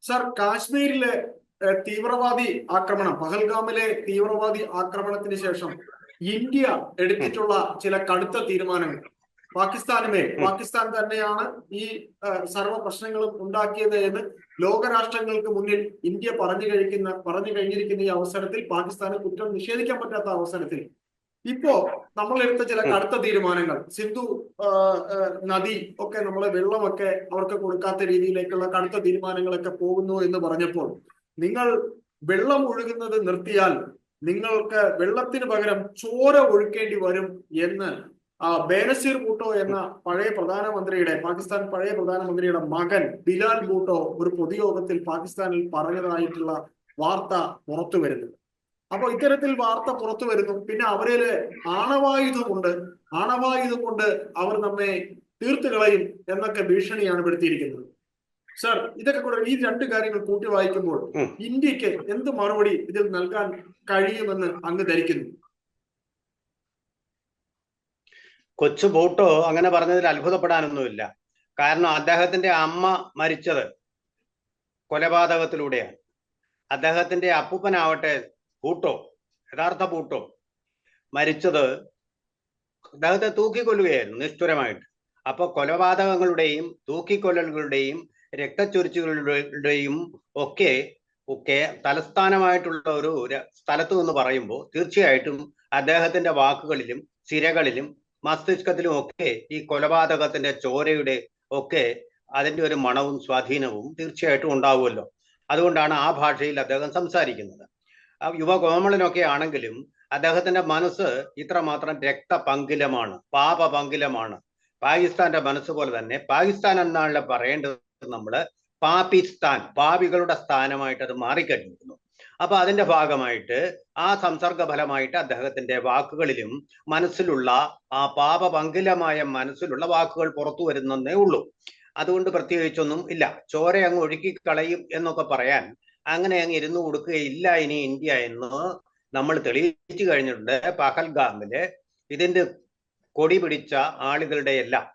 Sir, കാശ്മീരിലെ തീവ്രവാദി ആക്രമണം, പഹൽഗാമിലെ തീവ്രവാദി ആക്രമണത്തിന് ശേഷം ഇന്ത്യ എടുത്തിട്ടുള്ള ചില കടുത്ത തീരുമാനങ്ങൾ പാകിസ്ഥാൻ തന്നെയാണ് ഈ സർവ്വ പ്രശ്നങ്ങളും ഉണ്ടാക്കിയത് എന്ന് ലോകരാഷ്ട്രങ്ങൾക്ക് മുന്നിൽ ഇന്ത്യ പറഞ്ഞു കഴിഞ്ഞിരിക്കുന്ന ഈ അവസരത്തിൽ, പാകിസ്ഥാന് കുറ്റം നിഷേധിക്കാൻ പറ്റാത്ത അവസരത്തിൽ ഇപ്പോ നമ്മൾ എടുത്ത ചില കടുത്ത തീരുമാനങ്ങൾ, സിന്ധു നദി ഒക്കെ നമ്മളെ വെള്ളമൊക്കെ അവർക്ക് കൊടുക്കാത്ത രീതിയിലേക്കുള്ള കടുത്ത തീരുമാനങ്ങളൊക്കെ പോകുന്നു എന്ന് പറഞ്ഞപ്പോൾ, നിങ്ങൾ വെള്ളം ഒഴുകുന്നത് നിർത്തിയാൽ നിങ്ങൾക്ക് വെള്ളത്തിന് പകരം ചോര ഒഴുക്കേണ്ടി വരും എന്ന് ബേനസീർ ഭൂട്ടോ എന്ന പാകിസ്ഥാൻ പഴയ പ്രധാനമന്ത്രിയുടെ മകൻ ബിലാൽ ഭൂട്ടോ ഒരു പൊതുയോഗത്തിൽ പാകിസ്ഥാനിൽ പറഞ്ഞതായിട്ടുള്ള വാർത്ത പുറത്തു വരുന്നത്. അപ്പൊ ഇത്തരത്തിൽ വാർത്ത പുറത്തു വരുന്നു. പിന്നെ അവരില് ആണവായുധം കൊണ്ട് അവർ നമ്മെ തീർത്തു കളയും എന്നൊക്കെ ഭീഷണിയാണ് പെടുത്തിയിരിക്കുന്നത്. സർ, ഇതൊക്കെ കൂടെ ഈ രണ്ട് കാര്യങ്ങൾ കൂട്ടി വായിക്കുമ്പോൾ ഇന്ത്യക്ക് എന്ത് മറുപടി ഇതിൽ നൽകാൻ കഴിയുമെന്ന് അങ്ങ് ധരിക്കുന്നു? കൊച്ചു ഭൂട്ടോ അങ്ങനെ പറഞ്ഞതിൽ അത്ഭുതപ്പെടാനൊന്നുമില്ല. കാരണം അദ്ദേഹത്തിന്റെ അമ്മ മരിച്ചത് കൊലപാതകത്തിലൂടെയാണ്. അദ്ദേഹത്തിന്റെ അപ്പൂപ്പനാവട്ടെ ഭൂട്ടോ, യഥാർത്ഥ ഭൂട്ടോ മരിച്ചത് അദ്ദേഹത്തെ തൂക്കിക്കൊല്ലുകയായിരുന്നു നിഷ്ഠുരമായിട്ട്. അപ്പൊ കൊലപാതകങ്ങളുടെയും തൂക്കിക്കൊല്ലലുകളുടെയും രക്തച്ചൊരിച്ചുകളുടെയും ഒക്കെ തലസ്ഥാനമായിട്ടുള്ള ഒരു സ്ഥലത്ത് എന്ന് പറയുമ്പോൾ തീർച്ചയായിട്ടും അദ്ദേഹത്തിന്റെ വാക്കുകളിലും സിരകളിലും മസ്തിഷ്കത്തിലും ഒക്കെ ഈ കൊലപാതകത്തിന്റെ ചോരയുടെ ഒക്കെ അതിന്റെ ഒരു മണവും സ്വാധീനവും തീർച്ചയായിട്ടും ഉണ്ടാവുമല്ലോ. അതുകൊണ്ടാണ് ആ ഭാഷയിൽ അദ്ദേഹം സംസാരിക്കുന്നത്. യുവകോമളനൊക്കെ ആണെങ്കിലും അദ്ദേഹത്തിന്റെ മനസ്സ് ഇത്രമാത്രം രക്തപങ്കിലമാണ്, പാപപങ്കിലമാണ്. പാകിസ്ഥാന്റെ മനസ്സ് പോലെ തന്നെ പാകിസ്ഥാൻ എന്നാണല്ലോ പറയേണ്ടത്. നമ്മള് പാകിസ്ഥാൻ, പാപികളുടെ സ്ഥാനമായിട്ട് അത് മാറിക്കഴിഞ്ഞിരിക്കുന്നു. അപ്പൊ അതിന്റെ ഭാഗമായിട്ട് ആ സംസർഗ ഫലമായിട്ട് അദ്ദേഹത്തിന്റെ വാക്കുകളിലും മനസ്സിലുള്ള ആ പാപപങ്കിലമായ മനസ്സിലുള്ള വാക്കുകൾ പുറത്തു വരുന്നേ ഉള്ളൂ. അതുകൊണ്ട് പ്രത്യേകിച്ചൊന്നും ഇല്ല. ചോര അങ്ങ് ഒഴുക്കി കളയും എന്നൊക്കെ പറയാൻ അങ്ങനെ അങ്ങ് ഇരുന്നു കൊടുക്കുകയില്ല ഇനി ഇന്ത്യ എന്ന് നമ്മൾ തെളിയിച്ചു കഴിഞ്ഞിട്ടുണ്ട്. പഹൽഗാമില് ഇതിന്റെ കൊടി പിടിച്ച ആളുകളുടെ എല്ലാം,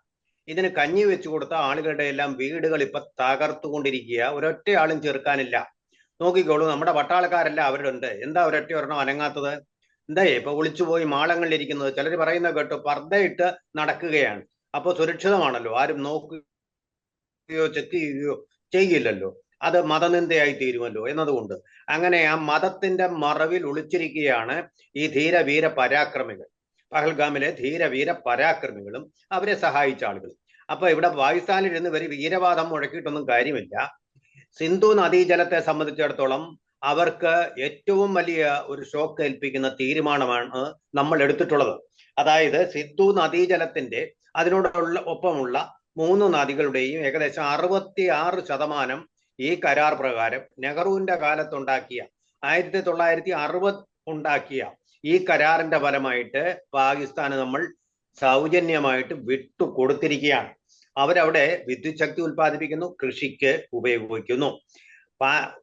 ഇതിന് കഞ്ഞി വെച്ചു കൊടുത്ത ആളുകളുടെ എല്ലാം വീടുകൾ ഇപ്പൊ തകർത്തുകൊണ്ടിരിക്കുക. ഒരൊറ്റ ആളും ചേർക്കാനില്ല. നോക്കിക്കോളൂ, നമ്മുടെ പട്ടാളക്കാരെല്ലാം അവരുടെ ഉണ്ട്. എന്താ ഒരൊറ്റ ഒരെണ്ണം അനങ്ങാത്തത്? എന്താ ഇപ്പൊ ഒളിച്ചുപോയി മാളങ്ങളിലിരിക്കുന്നത്? ചിലർ പറയുന്നത് കേട്ടു പർദ്ദയിട്ട് നടക്കുകയാണ്. അപ്പൊ സുരക്ഷിതമാണല്ലോ, ആരും നോക്കുകയോ ചെക്ക് ചെയ്യുകയോ ചെയ്യില്ലല്ലോ. അത് മതനിന്ദയായി തീരുമല്ലോ എന്നതുകൊണ്ട് അങ്ങനെ ആ മതത്തിന്റെ മറവിൽ ഒളിച്ചിരിക്കുകയാണ് ഈ ധീരവീര പരാക്രമികൾ, പഹൽഗാമിലെ ധീരവീര പരാക്രമികളും അവരെ സഹായിച്ച ആളുകളും. അപ്പൊ ഇവിടെ പാകിസ്ഥാനിൽ ഇരുന്ന് ഇവർ വീരവാദം മുഴക്കിയിട്ടൊന്നും കാര്യമില്ല. സിന്ധു നദീജലത്തെ സംബന്ധിച്ചിടത്തോളം അവർക്ക് ഏറ്റവും വലിയ ഒരു ഷോക്ക് ഏൽപ്പിക്കുന്ന തീരുമാനമാണ് നമ്മൾ എടുത്തിട്ടുള്ളത്. അതായത് സിന്ധു നദീജലത്തിന്റെ അതിനോടുള്ള ഒപ്പമുള്ള 3 നദികളുടെയും ഏകദേശം 66% ഈ കരാർ പ്രകാരം നെഹ്റുവിന്റെ കാലത്തുണ്ടാക്കിയ 1960 ഉണ്ടാക്കിയ ഈ കരാറിന്റെ ഫലമായിട്ട് പാകിസ്ഥാന് നമ്മൾ സൗജന്യമായിട്ട് വിട്ടുകൊടുത്തിരിക്കുകയാണ്. അവരവിടെ വിദ്യുത് ശക്തി ഉൽപ്പാദിപ്പിക്കുന്നു, കൃഷിക്ക് ഉപയോഗിക്കുന്നു.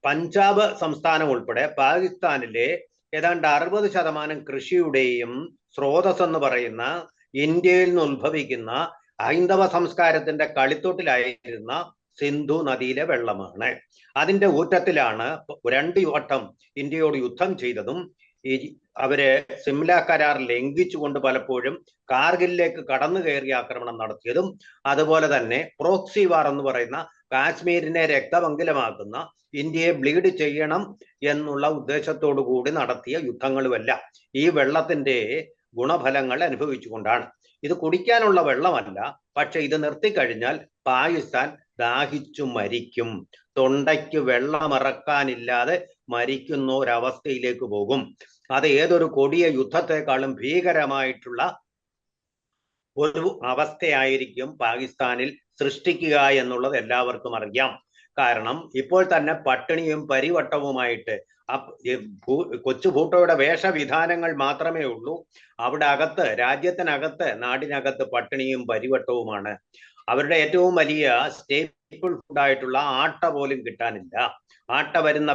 പഞ്ചാബ് സംസ്ഥാനം ഉൾപ്പെടെ പാകിസ്ഥാനിലെ ഏതാണ്ട് 60% കൃഷിയുടെയും സ്രോതസ് എന്ന് പറയുന്ന ഇന്ത്യയിൽ നിന്ന് ഉത്ഭവിക്കുന്ന ഹൈന്ദവ സംസ്കാരത്തിന്റെ കളിത്തൊട്ടിലായിരുന്ന സിന്ധു നദിയിലെ വെള്ളമാണ്. അതിന്റെ ഊറ്റത്തിലാണ് 2 വട്ടം ഇന്ത്യയോട് യുദ്ധം ചെയ്തതും അവര് സിംല കരാർ ലംഘിച്ചുകൊണ്ട് പലപ്പോഴും കാർഗിലിലേക്ക് കടന്നു കയറി ആക്രമണം നടത്തിയതും അതുപോലെ തന്നെ പ്രോക്സി വാർ എന്ന് പറയുന്ന കാശ്മീരിനെ രക്തപങ്കിലമാക്കുന്ന, ഇന്ത്യയെ ബ്ലീഡ് ചെയ്യണം എന്നുള്ള ഉദ്ദേശത്തോടു കൂടി നടത്തിയ യുദ്ധങ്ങളുമല്ല ഈ വെള്ളത്തിന്റെ ഗുണഫലങ്ങൾ അനുഭവിച്ചുകൊണ്ടാണ്. ഇത് കുടിക്കാനുള്ള വെള്ളമല്ല, പക്ഷെ ഇത് നിർത്തിക്കഴിഞ്ഞാൽ പാകിസ്ഥാൻ ദാഹിച്ചു മരിക്കും. തൊണ്ടയ്ക്ക് വെള്ളമിറക്കാനില്ലാതെ മരിക്കുന്ന ഒരവസ്ഥയിലേക്ക് പോകും. അത് ഏതൊരു കൊടിയ യുദ്ധത്തെക്കാളും ഭീകരമായിട്ടുള്ള ഒരു അവസ്ഥയായിരിക്കും പാകിസ്ഥാനിൽ സൃഷ്ടിക്കുക എന്നുള്ളത് എല്ലാവർക്കും അറിയാം. കാരണം ഇപ്പോൾ തന്നെ പട്ടിണിയും പരിവട്ടവുമായിട്ട് കൊച്ചു ഭൂട്ടോയുടെ വേഷവിധാനങ്ങൾ മാത്രമേ ഉള്ളൂ. അവിടെ അകത്ത്, രാജ്യത്തിനകത്ത്, നാടിനകത്ത് പട്ടിണിയും പരിവട്ടവുമാണ്. അവരുടെ ഏറ്റവും വലിയ സ്റ്റേപ്പിൾ ഫുഡായിട്ടുള്ള ആട്ട പോലും കിട്ടാനില്ല. ആട്ട വരുന്ന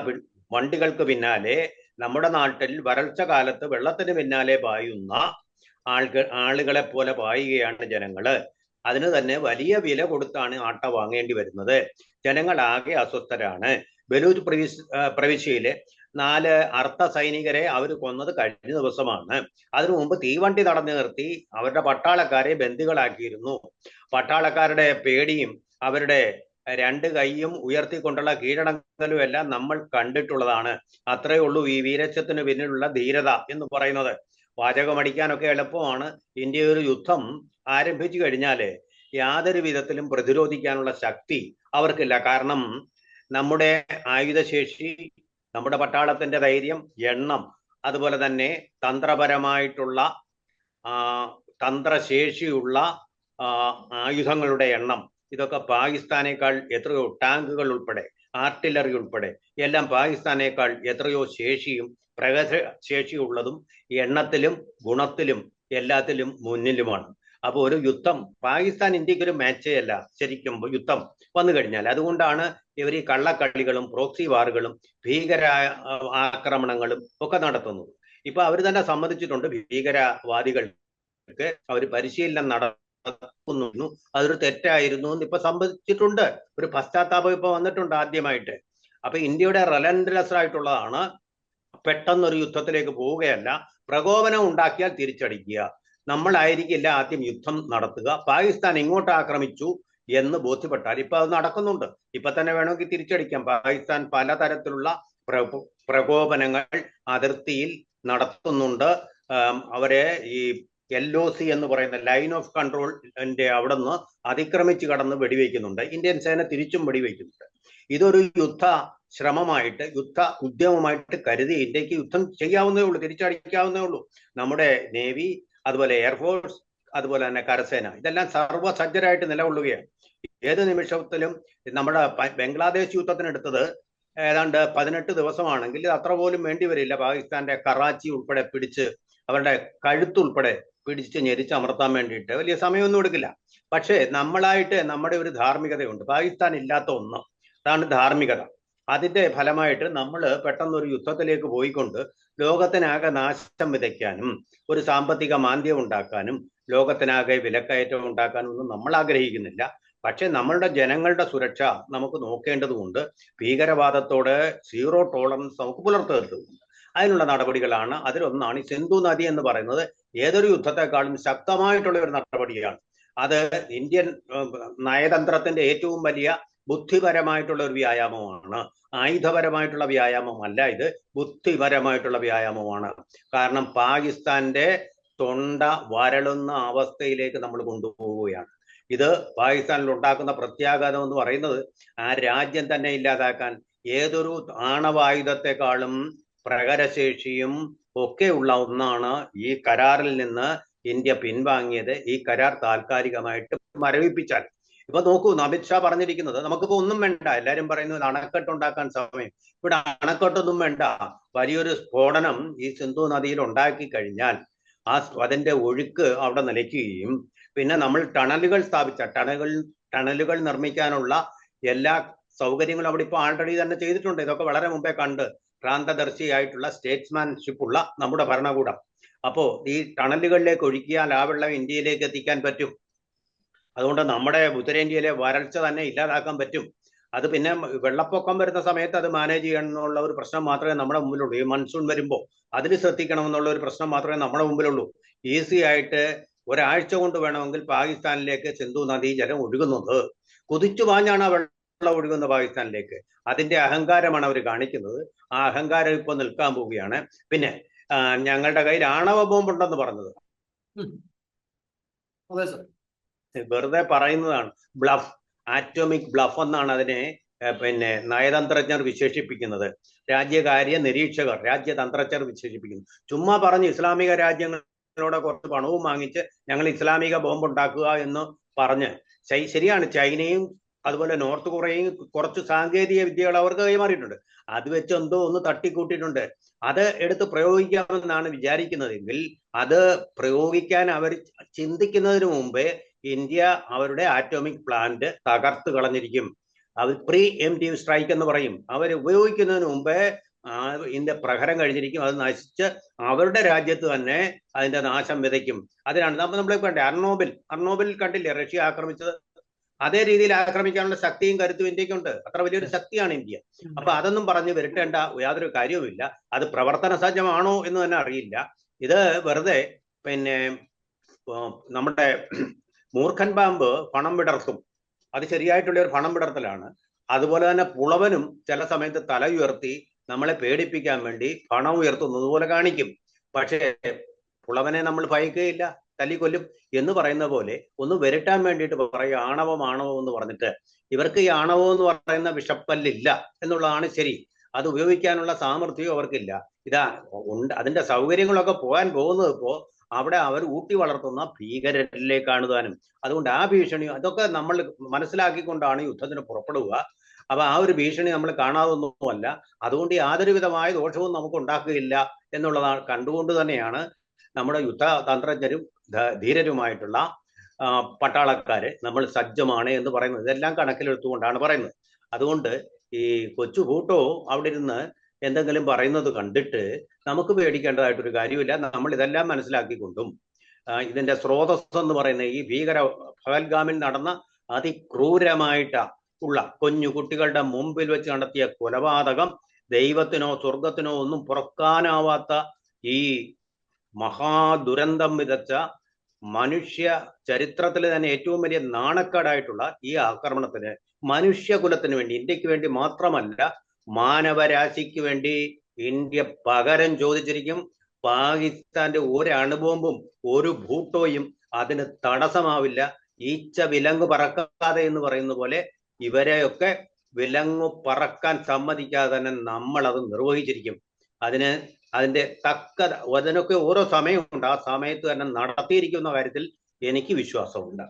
വണ്ടികൾക്ക് പിന്നാലെ നമ്മുടെ നാട്ടിൽ വരൾച്ച കാലത്ത് വെള്ളത്തിന് പിന്നാലെ പായുന്ന ആളുകളെ പോലെ പായുകയാണ് ജനങ്ങള്. അതിന് തന്നെ വലിയ വില കൊടുത്താണ് ആട്ട വാങ്ങേണ്ടി വരുന്നത്. ജനങ്ങൾ ആകെ അസ്വസ്ഥരാണ്. ബലൂച്ച് പ്രവിശ്യയിലെ 4 അർദ്ധ സൈനികരെ അവർ കൊന്നത് കഴിഞ്ഞ ദിവസമാണ്. അതിനു മുമ്പ് തീവണ്ടി തടഞ്ഞു നിർത്തി അവരുടെ പട്ടാളക്കാരെ ബന്ദികളാക്കിയിരുന്നു. പട്ടാളക്കാരുടെ പേടിയും അവരുടെ 2 കൈയും ഉയർത്തിക്കൊണ്ടുള്ള കീഴടങ്ങലും എല്ലാം നമ്മൾ കണ്ടിട്ടുള്ളതാണ്. അത്രയേ ഉള്ളൂ ഈ വീരത്വത്തിന് പിന്നിലുള്ള ധീരത എന്ന് പറയുന്നത്. വാചകമടിക്കാനൊക്കെ എളുപ്പമാണ്. ഇന്ത്യ ഒരു യുദ്ധം ആരംഭിച്ചു കഴിഞ്ഞാല് യാതൊരു വിധത്തിലും പ്രതിരോധിക്കാനുള്ള ശക്തി അവർക്കില്ല. കാരണം നമ്മുടെ ആയുധശേഷി, നമ്മുടെ പട്ടാളത്തിന്റെ ധൈര്യം, എണ്ണം, അതുപോലെ തന്നെ തന്ത്രപരമായിട്ടുള്ള തന്ത്രശേഷിയുള്ള ആയുധങ്ങളുടെ എണ്ണം, ഇതൊക്കെ പാകിസ്ഥാനേക്കാൾ എത്രയോ, ടാങ്കുകൾ ഉൾപ്പെടെ, ആർട്ടിലറി ഉൾപ്പെടെ എല്ലാം പാകിസ്ഥാനേക്കാൾ എത്രയോ ശേഷിയും പ്രഗതിശേഷിയുള്ളതും എണ്ണത്തിലും ഗുണത്തിലും എല്ലാത്തിലും മുന്നിലുമാണ്. അപ്പോൾ ഒരു യുദ്ധം പാകിസ്ഥാൻ ഇന്ത്യക്ക് ഒരു മാച്ചേ അല്ല ശരിക്കും യുദ്ധം വന്നു കഴിഞ്ഞാൽ. അതുകൊണ്ടാണ് ഇവർ ഈ കള്ളക്കളികളും പ്രോക്സി വാറുകളും ഭീകര ആക്രമണങ്ങളും ഒക്കെ നടത്തുന്നത്. ഇപ്പൊ അവർ തന്നെ സമ്മതിച്ചിട്ടുണ്ട്, ഭീകരവാദികൾക്ക് അവർ പരിശീലനം നടത്തുന്നു, അതൊരു തെറ്റായിരുന്നു എന്ന് ഇപ്പൊ സമ്മതിച്ചിട്ടുണ്ട്. ഒരു പശ്ചാത്താപം ഇപ്പൊ വന്നിട്ടുണ്ട് ആദ്യമായിട്ട്. അപ്പൊ ഇന്ത്യയുടെ റെലൻറ്റ്ലെസ് ആയിട്ടുള്ളതാണ്, പെട്ടെന്നൊരു യുദ്ധത്തിലേക്ക് പോവുകയല്ല, പ്രകോപനം ഉണ്ടാക്കിയാൽ തിരിച്ചടിക്കുക. നമ്മളായിരിക്കില്ല ആദ്യം യുദ്ധം നടത്തുക. പാകിസ്ഥാൻ ഇങ്ങോട്ട് ആക്രമിച്ചു എന്ന് ബോധ്യപ്പെട്ടാൽ, ഇപ്പൊ അത് നടക്കുന്നുണ്ട്, ഇപ്പൊ തന്നെ വേണമെങ്കിൽ തിരിച്ചടിക്കാം. പാകിസ്ഥാൻ പലതരത്തിലുള്ള പ്രകോപനങ്ങൾ അതിർത്തിയിൽ നടത്തുന്നുണ്ട്. അവരെ ഈ LOC എന്ന് പറയുന്ന ലൈൻ ഓഫ് കൺട്രോളിന്റെ അവിടെ നിന്ന് അതിക്രമിച്ച് കടന്ന് വെടിവെക്കുന്നുണ്ട്. ഇന്ത്യൻ സേന തിരിച്ചും വെടിവെക്കുന്നുണ്ട്. ഇതൊരു യുദ്ധ ശ്രമമായിട്ട്, യുദ്ധ ഉദ്യമമായിട്ട് കരുതി ഇന്ത്യക്ക് യുദ്ധം ചെയ്യാവുന്നേ ഉള്ളൂ, തിരിച്ചടിക്കാവുന്നേ ഉള്ളൂ. നമ്മുടെ നേവി, അതുപോലെ എയർഫോഴ്സ്, അതുപോലെ തന്നെ കരസേന, ഇതെല്ലാം സർവ്വസജ്ജരായിട്ട് നിലകൊള്ളുകയാണ്. ഏത് നിമിഷത്തിലും നമ്മുടെ ബംഗ്ലാദേശ് യുദ്ധത്തിനെടുത്തത് ഏതാണ്ട് 18 ദിവസമാണെങ്കിൽ അത്ര പോലും വേണ്ടി വരില്ല പാകിസ്ഥാന്റെ കറാച്ചി ഉൾപ്പെടെ പിടിച്ച്, അവരുടെ കഴുത്തുൾപ്പെടെ പിടിച്ച് ഞെരിച്ചമർത്താൻ വേണ്ടിയിട്ട് വലിയ സമയമൊന്നും എടുക്കില്ല. പക്ഷേ നമ്മളായിട്ട് നമ്മുടെ ഒരു ധാർമ്മികതയുണ്ട്, പാകിസ്ഥാൻ ഇല്ലാത്ത ഒന്ന്, അതാണ് ധാർമ്മികത. അതിന്റെ ഫലമായിട്ട് നമ്മൾ പെട്ടെന്നൊരു യുദ്ധത്തിലേക്ക് പോയിക്കൊണ്ട് ലോകത്തിനാകെ നാശം വിതയ്ക്കാനും ഒരു സാമ്പത്തിക മാന്ദ്യം ഉണ്ടാക്കാനും ലോകത്തിനാകെ വിലക്കയറ്റം ഉണ്ടാക്കാനും ഒന്നും നമ്മൾ ആഗ്രഹിക്കുന്നില്ല. പക്ഷെ നമ്മളുടെ ജനങ്ങളുടെ സുരക്ഷ നമുക്ക് നോക്കേണ്ടതുകൊണ്ട് ഭീകരവാദത്തോട് സീറോ ടോളറൻസ് നമുക്ക് പുലർത്തേണ്ടതുണ്ട്. അതിനുള്ള നടപടികളാണ്, അതിലൊന്നാണ് ഈ സിന്ധു നദി എന്ന് പറയുന്നത്. ഏതൊരു യുദ്ധത്തെക്കാളും ശക്തമായിട്ടുള്ള ഒരു നടപടിയാണ്. അത് ഇന്ത്യൻ നയതന്ത്രത്തിന്റെ ഏറ്റവും വലിയ ബുദ്ധിപരമായിട്ടുള്ള ഒരു വ്യായാമമാണ്, ആയുധപരമായിട്ടുള്ള വ്യായാമമല്ല. ഇത് ബുദ്ധിപരമായിട്ടുള്ള വ്യായാമമാണ്. കാരണം പാകിസ്ഥാന്റെ തൊണ്ട വരളുന്ന അവസ്ഥയിലേക്ക് നമ്മൾ കൊണ്ടുപോവുകയാണ്. ഇത് പാകിസ്ഥാനിൽ ഉണ്ടാക്കുന്ന പ്രത്യാഘാതം എന്ന് പറയുന്നത് ആ രാജ്യം തന്നെ ഇല്ലാതാക്കാൻ, ഏതൊരു ആണവായുധത്തെക്കാളും പ്രഹരശേഷിയും ഒക്കെ ഉള്ള ഒന്നാണ് ഈ കരാറിൽ നിന്ന് ഇന്ത്യ പിൻവാങ്ങിയത്. ഈ കരാർ താൽക്കാലികമായിട്ട് മരവിപ്പിച്ചാൽ, ഇപ്പൊ നോക്കൂ, അമിത്ഷാ പറഞ്ഞിരിക്കുന്നത് നമുക്കിപ്പോ ഒന്നും വേണ്ട. എല്ലാരും പറയുന്നത് അണക്കെട്ടുണ്ടാക്കാൻ സമയം. ഇവിടെ അണക്കെട്ടൊന്നും വേണ്ട. വലിയൊരു സ്ഫോടനം ഈ സിന്ധു നദിയിൽ ഉണ്ടാക്കി കഴിഞ്ഞാൽ അതിന്റെ ഒഴുക്ക് അവിടെ നിലയ്ക്കുകയും പിന്നെ നമ്മൾ ടണലുകൾ സ്ഥാപിച്ച ടണലുകൾ നിർമ്മിക്കാനുള്ള എല്ലാ സൗകര്യങ്ങളും അവിടെ ഇപ്പോൾ ആൾറെഡി തന്നെ ചെയ്തിട്ടുണ്ട്. ഇതൊക്കെ വളരെ മുമ്പേ കണ്ട് ക്രാന്തദർശിയായിട്ടുള്ള സ്റ്റേറ്റ്സ്മാൻഷിപ്പ് ഉള്ള നമ്മുടെ ഭരണകൂടം. അപ്പോ ഈ ടണലുകളിലേക്ക് ഒഴുക്കിയാൽ ആ വെള്ളം ഇന്ത്യയിലേക്ക് എത്തിക്കാൻ പറ്റും. അതുകൊണ്ട് നമ്മുടെ ഉത്തരേന്ത്യയിലെ വരൾച്ച തന്നെ ഇല്ലാതാക്കാൻ പറ്റും. അത് പിന്നെ വെള്ളപ്പൊക്കം വരുന്ന സമയത്ത് അത് മാനേജ് ചെയ്യണം എന്നുള്ള ഒരു പ്രശ്നം മാത്രമേ നമ്മുടെ മുമ്പിലുള്ളൂ. ഈ മൺസൂൺ വരുമ്പോൾ അതിൽ ശ്രദ്ധിക്കണം എന്നുള്ള ഒരു പ്രശ്നം മാത്രമേ നമ്മുടെ മുമ്പിലുള്ളൂ. ഈസി ആയിട്ട് ഒരാഴ്ച കൊണ്ട് വേണമെങ്കിൽ പാകിസ്ഥാനിലേക്ക് സിന്ധു നദീ ജലം ഒഴുകുന്നത്. കുതിച്ചു പാഞ്ഞാണ് ആ വെള്ളം ഒഴുകുന്നത് പാകിസ്ഥാനിലേക്ക്. അതിന്റെ അഹങ്കാരമാണ് അവർ കാണിക്കുന്നത്. ആ അഹങ്കാരം ഇപ്പോൾ നിൽക്കാൻ പോവുകയാണ്. പിന്നെ ഞങ്ങളുടെ കയ്യിൽ ആണവ ബോംബുണ്ടെന്ന് പറഞ്ഞത് വെറുതെ പറയുന്നതാണ്. ബ്ലഫ്, ആറ്റോമിക് ബ്ലഫ് എന്നാണ് അതിനെ പിന്നെ നയതന്ത്രജ്ഞർ വിശേഷിപ്പിക്കുന്നത്. രാജ്യകാര്യ നിരീക്ഷകർ, രാജ്യതന്ത്രജ്ഞർ വിശേഷിപ്പിക്കുന്നു. ചുമ്മാ പറഞ്ഞ് ഇസ്ലാമിക രാജ്യങ്ങളോട് കുറച്ച് പണവും വാങ്ങിച്ച് ഞങ്ങൾ ഇസ്ലാമിക ബോംബ് ഉണ്ടാക്കുക എന്ന് പറഞ്ഞ്, ശരിയാണ്, ചൈനയും അതുപോലെ നോർത്ത് കൊറിയയും കുറച്ച് സാങ്കേതിക വിദ്യകൾ അവർക്ക് കൈമാറിയിട്ടുണ്ട്. അത് വെച്ച് എന്തോ ഒന്ന് തട്ടിക്കൂട്ടിയിട്ടുണ്ട്. അത് എടുത്ത് പ്രയോഗിക്കാമെന്നാണ് വിചാരിക്കുന്നതെങ്കിൽ അത് പ്രയോഗിക്കാൻ അവർ ചിന്തിക്കുന്നതിന് മുമ്പേ ഇന്ത്യ അവരുടെ ആറ്റോമിക് പ്ലാന്റ് തകർത്ത് കളഞ്ഞിരിക്കും. അവർ പ്രീ എംപ്റ്റീവ് സ്ട്രൈക്ക് എന്ന് പറയും. അവർ ഉപയോഗിക്കുന്നതിന് മുമ്പേ ഇതിന്റെ പ്രഹരം കഴിഞ്ഞിരിക്കും. അത് നശിച്ച് അവരുടെ രാജ്യത്ത് തന്നെ അതിന്റെ നാശം വിതയ്ക്കും. അതിനാണ് നമ്മൾ കണ്ടേ അർണോബിൽ കണ്ടില്ലേ, റഷ്യ ആക്രമിച്ചത്. അതേ രീതിയിൽ ആക്രമിക്കാനുള്ള ശക്തിയും കരുത്തും ഇന്ത്യക്കുണ്ട്. അത്ര വലിയൊരു ശക്തിയാണ് ഇന്ത്യ. അപ്പൊ അതൊന്നും പറഞ്ഞ് വിരട്ടേണ്ട യാതൊരു കാര്യവുമില്ല. അത് പ്രവർത്തന സജ്ജമാണോ എന്ന് തന്നെ അറിയില്ല. ഇത് വെറുതെ പിന്നെ നമ്മുടെ മൂർഖൻ പാമ്പ് പണം വിടർത്തും, അത് ശരിയായിട്ടുള്ള ഒരു പണം വിടർത്തലാണ്. അതുപോലെ തന്നെ പുളവനും ചില സമയത്ത് തല ഉയർത്തി നമ്മളെ പേടിപ്പിക്കാൻ വേണ്ടി പണം ഉയർത്തുന്നത് പോലെ കാണിക്കും. പക്ഷേ പുളവനെ നമ്മൾ ഭയക്കുകയില്ല, തല്ലിക്കൊല്ലും എന്ന് പറയുന്ന പോലെ ഒന്ന് വിരട്ടാൻ വേണ്ടിയിട്ട് പറയും ആണവം ആണവം എന്ന് പറഞ്ഞിട്ട്. ഇവർക്ക് ഈ ആണവം എന്ന് പറയുന്ന വിഷപ്പല്ലില്ല എന്നുള്ളതാണ് ശരി. അത് ഉപയോഗിക്കാനുള്ള സാമർഥ്യവും അവർക്കില്ല. ഇതാ ഉണ്ട്, അതിന്റെ സൗകര്യങ്ങളൊക്കെ പോകാൻ പോകുന്നത് ഇപ്പോ അവിടെ അവർ ഊട്ടി വളർത്തുന്ന ഭീകരരിലേക്കാണ് താനും. അതുകൊണ്ട് ആ ഭീഷണി അതൊക്കെ നമ്മൾ മനസ്സിലാക്കിക്കൊണ്ടാണ് യുദ്ധത്തിന് പുറപ്പെടുക. അപ്പൊ ആ ഒരു ഭീഷണി നമ്മൾ കാണാതൊന്നുമല്ല. അതുകൊണ്ട് യാതൊരു വിധമായ ദോഷവും നമുക്ക് ഉണ്ടാക്കുകയില്ല എന്നുള്ളതാണ് കണ്ടുകൊണ്ട് തന്നെയാണ് നമ്മുടെ യുദ്ധതന്ത്രജ്ഞരും ധീരരുമായിട്ടുള്ള പട്ടാളക്കാര് നമ്മൾ സജ്ജമാണ് എന്ന് പറയുന്നത്. ഇതെല്ലാം കണക്കിലെടുത്തുകൊണ്ടാണ് പറയുന്നത്. അതുകൊണ്ട് ഈ കൊച്ചു ഭൂട്ടോ അവിടെ ഇരുന്ന് എന്തെങ്കിലും പറയുന്നത് കണ്ടിട്ട് നമുക്ക് പേടിക്കേണ്ടതായിട്ടൊരു കാര്യമില്ല. നമ്മൾ ഇതെല്ലാം മനസ്സിലാക്കിക്കൊണ്ടും ഇതിന്റെ സ്രോതസ് എന്ന് പറയുന്ന ഈ ഭീകര പഹൽഗാമിൽ നടന്ന അതിക്രൂരമായിട്ട് ഉള്ള കുഞ്ഞു കുട്ടികളുടെ മുമ്പിൽ വെച്ച് നടത്തിയ കൊലപാതകം ദൈവത്തിനോ സ്വർഗത്തിനോ ഒന്നും പുറക്കാനാവാത്ത ഈ മഹാദുരന്തം വിതച്ച മനുഷ്യ ചരിത്രത്തിൽ തന്നെ ഏറ്റവും വലിയ നാണക്കേടായിട്ടുള്ള ഈ ആക്രമണത്തിന് മനുഷ്യകുലത്തിന് വേണ്ടി, ഇന്ത്യക്ക് വേണ്ടി മാത്രമല്ല മാനവരാശിക്ക് വേണ്ടി ഇന്ത്യ പകരം ചോദിച്ചിരിക്കും. പാകിസ്ഥാന്റെ ഒരു അണുബോംബും ഒരു ഭൂട്ടോയും അതിന് തടസ്സമാവില്ല. ഈച്ച വിലങ്ങ് പറക്കാതെ എന്ന് പറയുന്ന പോലെ ഇവരെയൊക്കെ വിലങ്ങു പറക്കാൻ സമ്മതിക്കാതെ തന്നെ നമ്മൾ അത് നിർവഹിച്ചിരിക്കും. അതിന്റെ അതിനൊക്കെ ഓരോ സമയമുണ്ട്. ആ സമയത്ത് തന്നെ നടത്തിയിരിക്കുന്ന കാര്യത്തിൽ എനിക്ക് വിശ്വാസമുണ്ട്.